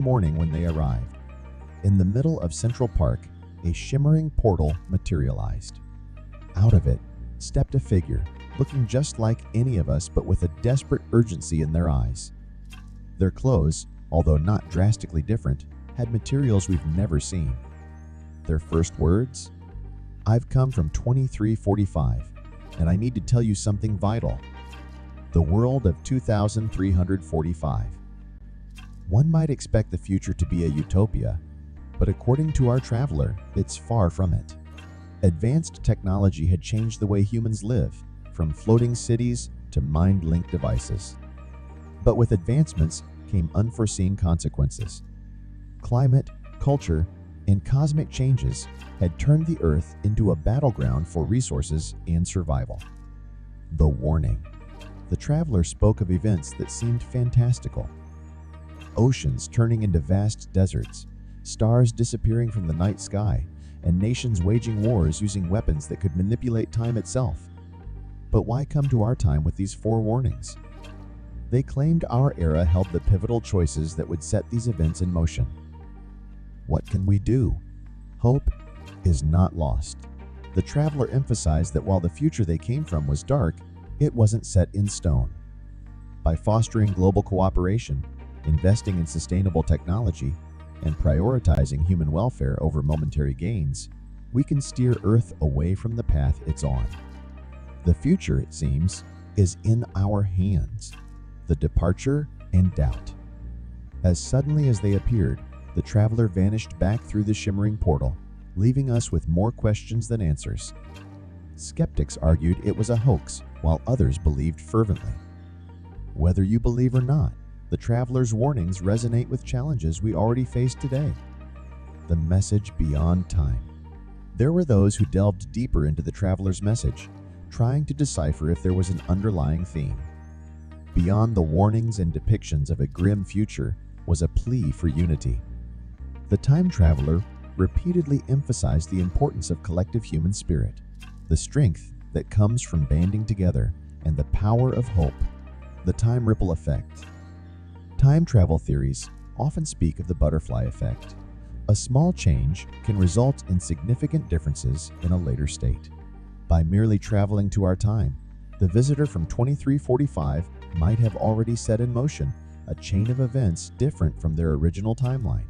Morning when they arrived. In the middle of Central Park, a shimmering portal materialized. Out of it stepped a figure, looking just like any of us but with a desperate urgency in their eyes. Their clothes, although not drastically different, had materials we've never seen. Their first words? "I've come from 2345, and I need to tell you something vital. The world of 2345. One might expect the future to be a utopia, but according to our traveler, it's far from it. Advanced technology had changed the way humans live, from floating cities to mind-linked devices. But with advancements came unforeseen consequences. Climate, culture, and cosmic changes had turned the Earth into a battleground for resources and survival. The warning. The traveler spoke of events that seemed fantastical. Oceans turning into vast deserts, stars disappearing from the night sky, and nations waging wars using weapons that could manipulate time itself. But why come to our time with these forewarnings? They claimed our era held the pivotal choices that would set these events in motion. What can we do? Hope is not lost. The traveler emphasized that while the future they came from was dark, it wasn't set in stone. By fostering global cooperation, investing in sustainable technology, and prioritizing human welfare over momentary gains, we can steer Earth away from the path it's on. The future, it seems, is in our hands. The departure and doubt. As suddenly as they appeared, the traveler vanished back through the shimmering portal, leaving us with more questions than answers. Skeptics argued it was a hoax, while others believed fervently. Whether you believe or not, the traveler's warnings resonate with challenges we already face today. The message beyond time. There were those who delved deeper into the traveler's message, trying to decipher if there was an underlying theme. Beyond the warnings and depictions of a grim future was a plea for unity. The time traveler repeatedly emphasized the importance of collective human spirit, the strength that comes from banding together, and the power of hope. The time ripple effect. Time travel theories often speak of the butterfly effect. A small change can result in significant differences in a later state. By merely traveling to our time, the visitor from 2345 might have already set in motion a chain of events different from their original timeline.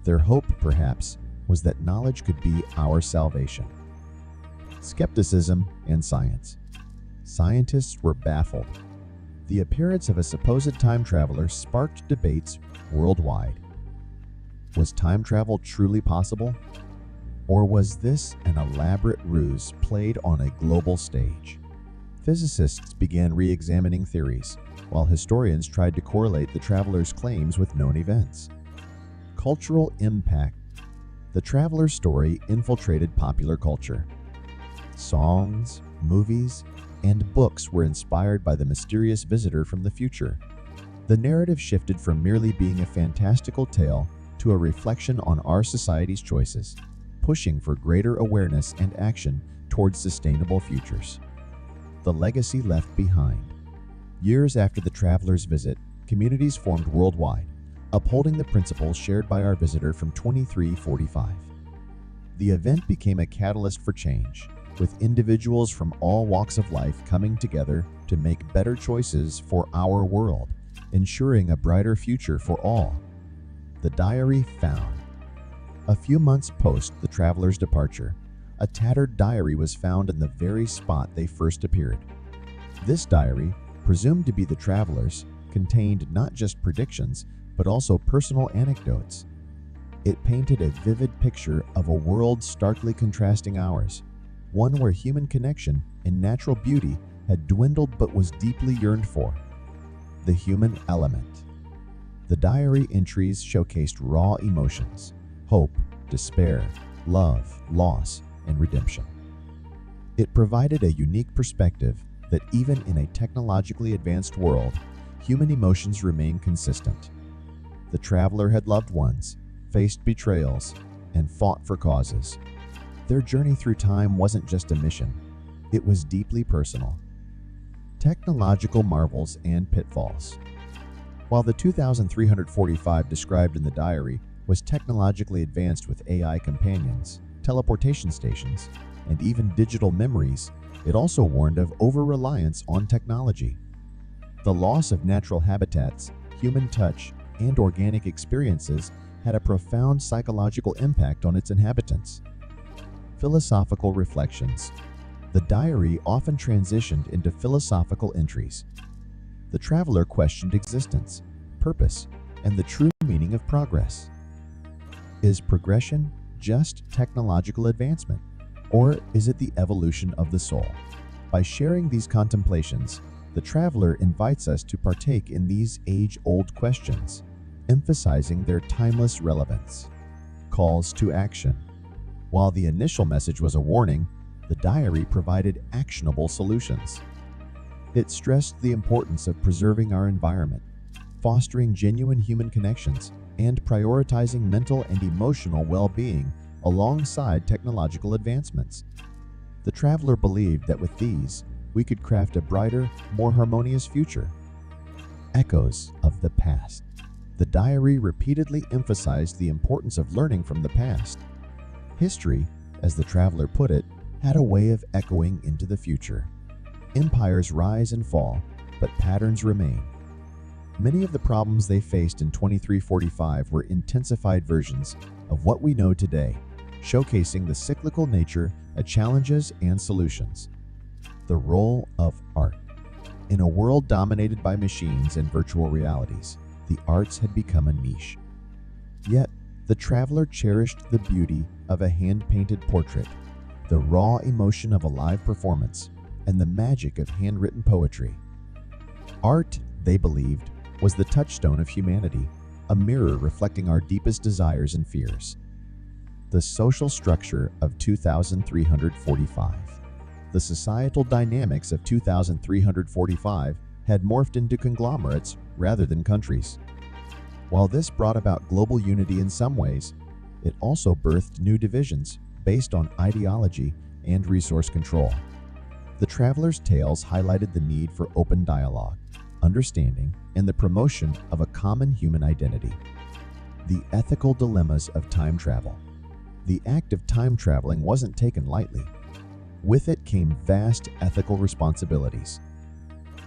Their hope, perhaps, was that knowledge could be our salvation. Skepticism and science. Scientists were baffled. The appearance of a supposed time traveler sparked debates worldwide. Was time travel truly possible? Or was this an elaborate ruse played on a global stage? Physicists began re-examining theories, while historians tried to correlate the traveler's claims with known events. Cultural impact. The traveler's story infiltrated popular culture. Songs, movies, and books were inspired by the mysterious visitor from the future. The narrative shifted from merely being a fantastical tale to a reflection on our society's choices, pushing for greater awareness and action towards sustainable futures. The legacy left behind. Years after the traveler's visit, communities formed worldwide, upholding the principles shared by our visitor from 2345. The event became a catalyst for change, with individuals from all walks of life coming together to make better choices for our world, ensuring a brighter future for all. The diary found. A few months post the traveler's departure, a tattered diary was found in the very spot they first appeared. This diary, presumed to be the traveler's, contained not just predictions, but also personal anecdotes. It painted a vivid picture of a world starkly contrasting ours, one where human connection and natural beauty had dwindled but was deeply yearned for. The human element. The diary entries showcased raw emotions: hope, despair, love, loss, and redemption. It provided a unique perspective that even in a technologically advanced world, human emotions remain consistent. The traveler had loved ones, faced betrayals, and fought for causes. Their journey through time wasn't just a mission, it was deeply personal. Technological marvels and pitfalls. While the 2345 described in the diary was technologically advanced with AI companions, teleportation stations, and even digital memories, it also warned of over-reliance on technology. The loss of natural habitats, human touch, and organic experiences had a profound psychological impact on its inhabitants. Philosophical reflections. The diary often transitioned into philosophical entries. The traveler questioned existence, purpose, and the true meaning of progress. Is progression just technological advancement, or is it the evolution of the soul? By sharing these contemplations, the traveler invites us to partake in these age-old questions, emphasizing their timeless relevance. Calls to action. While the initial message was a warning, the diary provided actionable solutions. It stressed the importance of preserving our environment, fostering genuine human connections, and prioritizing mental and emotional well-being alongside technological advancements. The traveler believed that with these, we could craft a brighter, more harmonious future. Echoes of the past. The diary repeatedly emphasized the importance of learning from the past. History, as the traveler put it, had a way of echoing into the future. Empires rise and fall, but patterns remain. Many of the problems they faced in 2345 were intensified versions of what we know today, showcasing the cyclical nature of challenges and solutions. The role of art. In a world dominated by machines and virtual realities, the arts had become a niche. Yet, the traveler cherished the beauty of a hand-painted portrait, the raw emotion of a live performance, and the magic of handwritten poetry. Art, they believed, was the touchstone of humanity, a mirror reflecting our deepest desires and fears. The social structure of 2345. The societal dynamics of 2345 had morphed into conglomerates rather than countries. While this brought about global unity in some ways, it also birthed new divisions based on ideology and resource control. The traveler's tales highlighted the need for open dialogue, understanding, and the promotion of a common human identity. The ethical dilemmas of time travel. The act of time traveling wasn't taken lightly. With it came vast ethical responsibilities.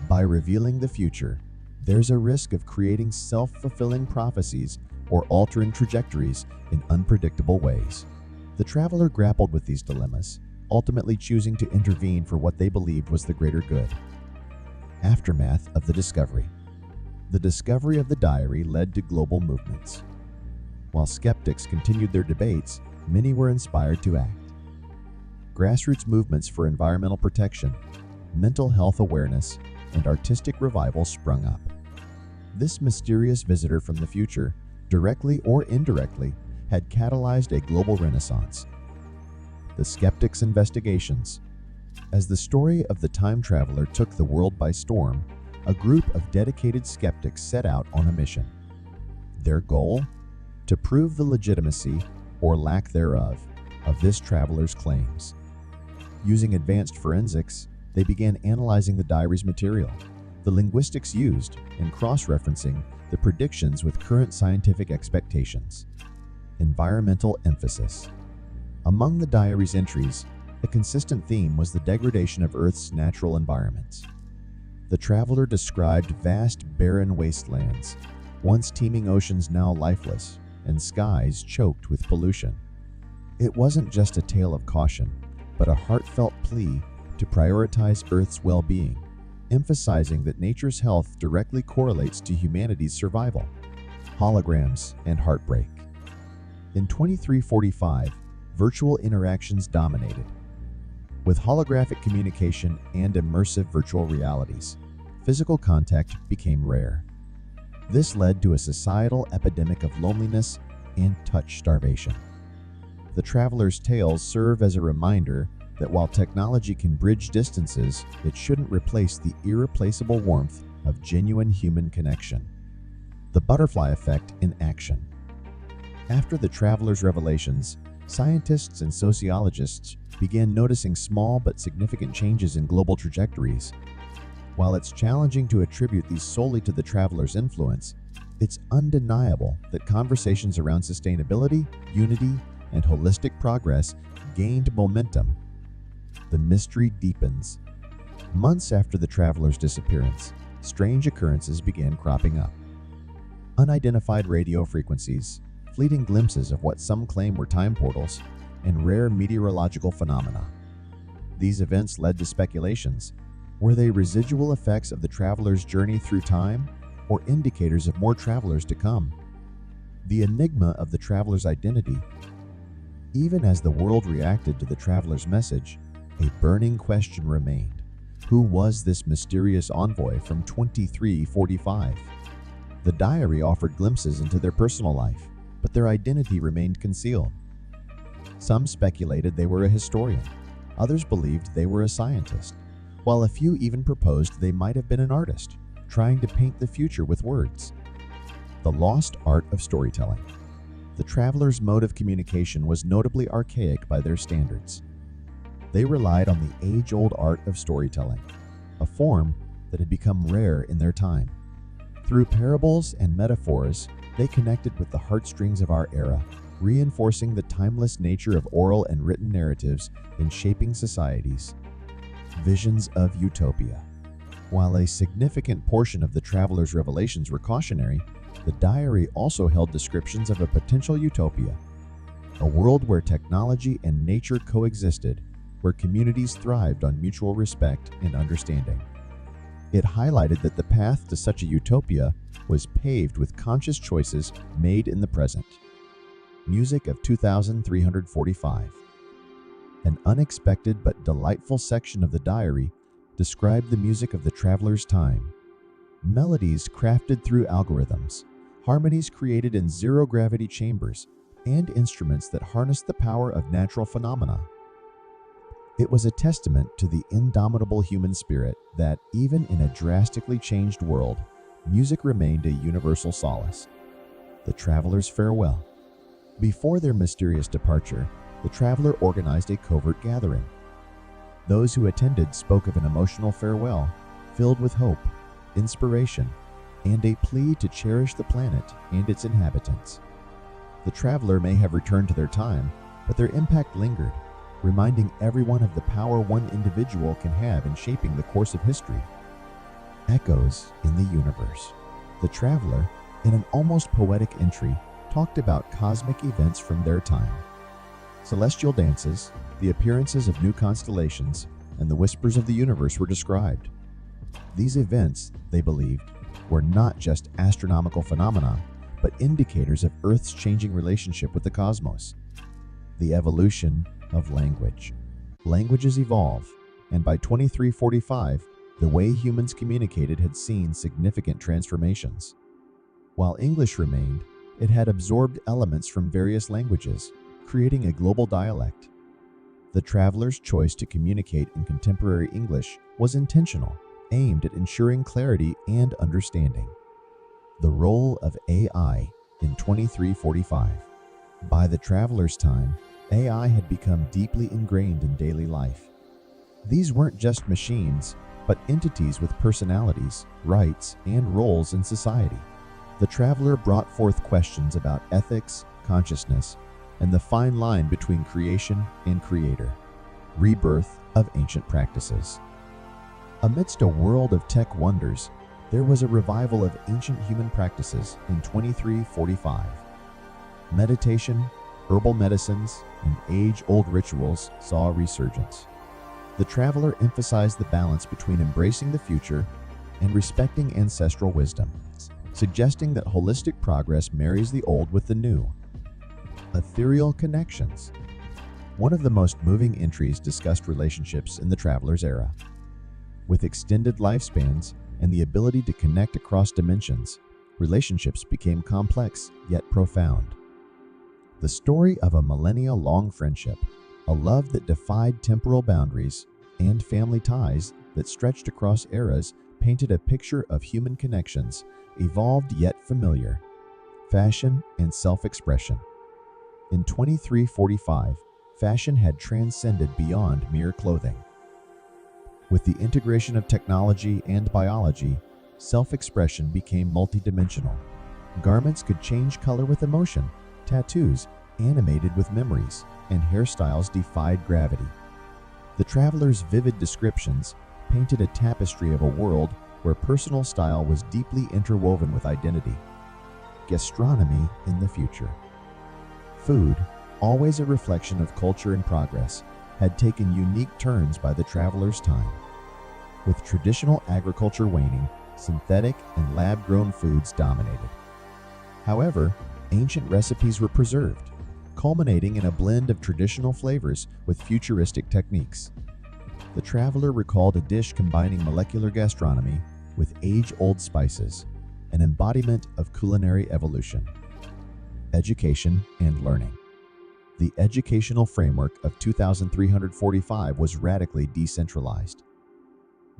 By revealing the future, there's a risk of creating self-fulfilling prophecies or altering trajectories in unpredictable ways. The traveler grappled with these dilemmas, ultimately choosing to intervene for what they believed was the greater good. Aftermath of the discovery. The discovery of the diary led to global movements. While skeptics continued their debates, many were inspired to act. Grassroots movements for environmental protection, mental health awareness, and artistic revival sprung up. This mysterious visitor from the future, directly or indirectly, had catalyzed a global renaissance. The skeptics' investigations. As the story of the time traveler took the world by storm, a group of dedicated skeptics set out on a mission. Their goal? To prove the legitimacy, or lack thereof, of this traveler's claims. Using advanced forensics, they began analyzing the diary's material, the linguistics used, and cross-referencing the predictions with current scientific expectations. Environmental emphasis. Among the diary's entries, a consistent theme was the degradation of Earth's natural environments. The traveler described vast, barren wastelands, once teeming oceans now lifeless, and skies choked with pollution. It wasn't just a tale of caution, but a heartfelt plea to prioritize Earth's well-being, emphasizing that nature's health directly correlates to humanity's survival. Holograms and heartbreak. In 2345, virtual interactions dominated. With holographic communication and immersive virtual realities, physical contact became rare. This led to a societal epidemic of loneliness and touch starvation. The traveler's tales serve as a reminder that while technology can bridge distances, it shouldn't replace the irreplaceable warmth of genuine human connection. The butterfly effect in action. After the traveler's revelations, scientists and sociologists began noticing small but significant changes in global trajectories. While it's challenging to attribute these solely to the traveler's influence, it's undeniable that conversations around sustainability, unity, and holistic progress gained momentum. The mystery deepens. Months after the traveler's disappearance, strange occurrences began cropping up. Unidentified radio frequencies, fleeting glimpses of what some claim were time portals, and rare meteorological phenomena. These events led to speculations. Were they residual effects of the traveler's journey through time, or indicators of more travelers to come? The enigma of the traveler's identity. Even as the world reacted to the traveler's message, a burning question remained. Who was this mysterious envoy from 2345? The diary offered glimpses into their personal life, but their identity remained concealed. Some speculated they were a historian. Others believed they were a scientist, while a few even proposed they might have been an artist, trying to paint the future with words. The lost art of storytelling. The travelers' mode of communication was notably archaic by their standards. They relied on the age-old art of storytelling, a form that had become rare in their time. Through parables and metaphors, they connected with the heartstrings of our era, reinforcing the timeless nature of oral and written narratives in shaping societies. Visions of utopia. While a significant portion of the traveler's revelations were cautionary, the diary also held descriptions of a potential utopia, a world where technology and nature coexisted, where communities thrived on mutual respect and understanding. It highlighted that the path to such a utopia was paved with conscious choices made in the present. Music of 2345. An unexpected but delightful section of the diary described the music of the traveler's time. Melodies crafted through algorithms, harmonies created in zero-gravity chambers, and instruments that harnessed the power of natural phenomena. It was a testament to the indomitable human spirit that, even in a drastically changed world, music remained a universal solace. The traveler's farewell. Before their mysterious departure, the traveler organized a covert gathering. Those who attended spoke of an emotional farewell, filled with hope, inspiration, and a plea to cherish the planet and its inhabitants. The traveler may have returned to their time, but their impact lingered, reminding everyone of the power one individual can have in shaping the course of history. Echoes in the universe. The traveler, in an almost poetic entry, talked about cosmic events from their time. Celestial dances, the appearances of new constellations, and the whispers of the universe were described. These events, they believed, were not just astronomical phenomena, but indicators of Earth's changing relationship with the cosmos. The evolution of language. Languages evolve, and by 2345, the way humans communicated had seen significant transformations. While English remained, it had absorbed elements from various languages, creating a global dialect. The traveler's choice to communicate in contemporary English was intentional, aimed at ensuring clarity and understanding. The role of AI in 2345. By the traveler's time, AI had become deeply ingrained in daily life. These weren't just machines, but entities with personalities, rights, and roles in society. The traveler brought forth questions about ethics, consciousness, and the fine line between creation and creator. Rebirth of ancient practices. Amidst a world of tech wonders, there was a revival of ancient human practices in 2345. Meditation, herbal medicines, and age-old rituals saw a resurgence. The traveler emphasized the balance between embracing the future and respecting ancestral wisdom, suggesting that holistic progress marries the old with the new. Ethereal connections. One of the most moving entries discussed relationships in the traveler's era. With extended lifespans and the ability to connect across dimensions, relationships became complex yet profound. The story of a millennia-long friendship, a love that defied temporal boundaries, and family ties that stretched across eras painted a picture of human connections, evolved yet familiar. Fashion and self-expression. In 2345, fashion had transcended beyond mere clothing. With the integration of technology and biology, self-expression became multidimensional. Garments could change color with emotion, tattoos animated with memories, and hairstyles defied gravity. The travelers' vivid descriptions painted a tapestry of a world where personal style was deeply interwoven with identity. Gastronomy in the future. Food, always a reflection of culture and progress, had taken unique turns by the travelers' time. With traditional agriculture waning, synthetic and lab-grown foods dominated. However, ancient recipes were preserved, culminating in a blend of traditional flavors with futuristic techniques. The traveler recalled a dish combining molecular gastronomy with age-old spices, an embodiment of culinary evolution. Education and learning. The educational framework of 2345 was radically decentralized.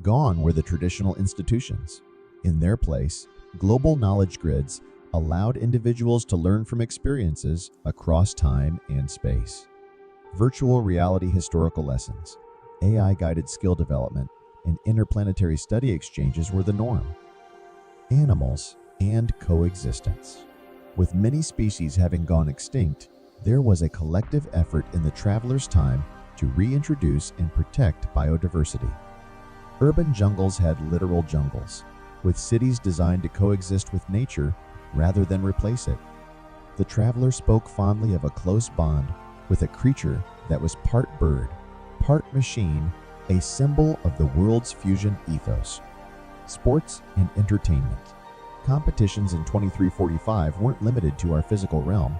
Gone were the traditional institutions. In their place, global knowledge grids allowed individuals to learn from experiences across time and space. Virtual reality historical lessons, AI-guided skill development, and interplanetary study exchanges were the norm. Animals and coexistence. With many species having gone extinct, there was a collective effort in the travelers' time to reintroduce and protect biodiversity. Urban jungles had literal jungles, with cities designed to coexist with nature rather than replace it. The traveler spoke fondly of a close bond with a creature that was part bird, part machine, a symbol of the world's fusion ethos. Sports and entertainment. Competitions in 2345 weren't limited to our physical realm.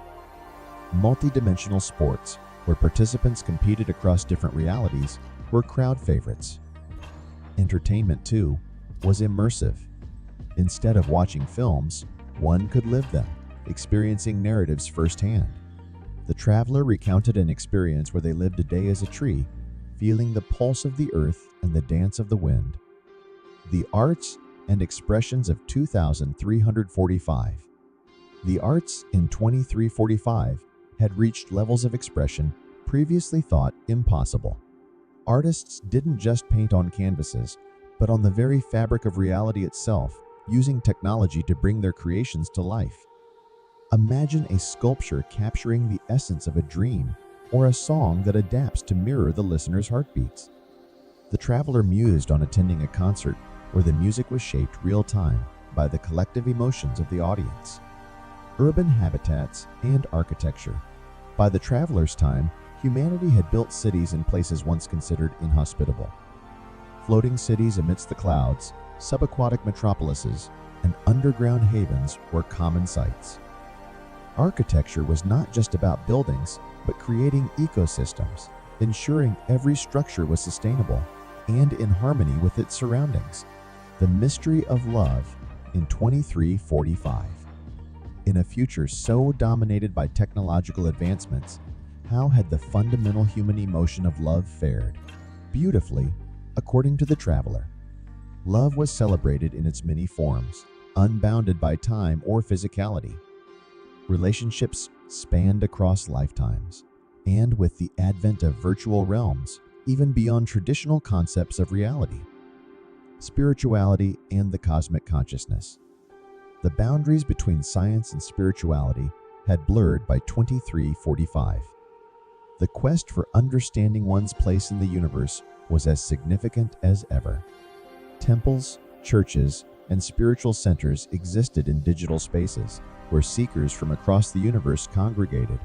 Multi-dimensional sports, where participants competed across different realities, were crowd favorites. Entertainment, too, was immersive. Instead of watching films, one could live them, experiencing narratives firsthand. The traveler recounted an experience where they lived a day as a tree, feeling the pulse of the earth and the dance of the wind. The arts and expressions of 2345. The arts in 2345 had reached levels of expression previously thought impossible. Artists didn't just paint on canvases, but on the very fabric of reality itself, using technology to bring their creations to life. Imagine a sculpture capturing the essence of a dream, or a song that adapts to mirror the listener's heartbeats. The traveler mused on attending a concert where the music was shaped real-time by the collective emotions of the audience. Urban habitats and architecture. By the traveler's time, humanity had built cities in places once considered inhospitable. Floating cities amidst the clouds, subaquatic metropolises, and underground havens were common sights. Architecture was not just about buildings, but creating ecosystems, ensuring every structure was sustainable and in harmony with its surroundings. The mystery of love in 2345. In a future so dominated by technological advancements, how had the fundamental human emotion of love fared? Beautifully, according to the traveler. Love was celebrated in its many forms, unbounded by time or physicality. Relationships spanned across lifetimes, and with the advent of virtual realms, even beyond traditional concepts of reality. Spirituality and the cosmic consciousness. The boundaries between science and spirituality had blurred by 2345. The quest for understanding one's place in the universe was as significant as ever. Temples, churches, and spiritual centers existed in digital spaces where seekers from across the universe congregated.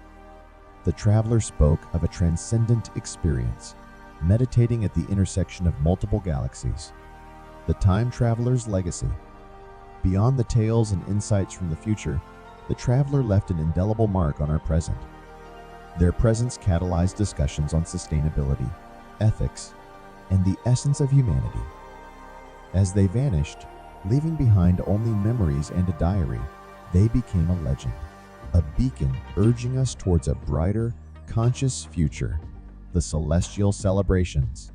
The traveler spoke of a transcendent experience, meditating at the intersection of multiple galaxies. The time traveler's legacy. Beyond the tales and insights from the future, the traveler left an indelible mark on our present. Their presence catalyzed discussions on sustainability, ethics, and the essence of humanity. As they vanished, leaving behind only memories and a diary, they became a legend, a beacon urging us towards a brighter, conscious future, the celestial celebrations.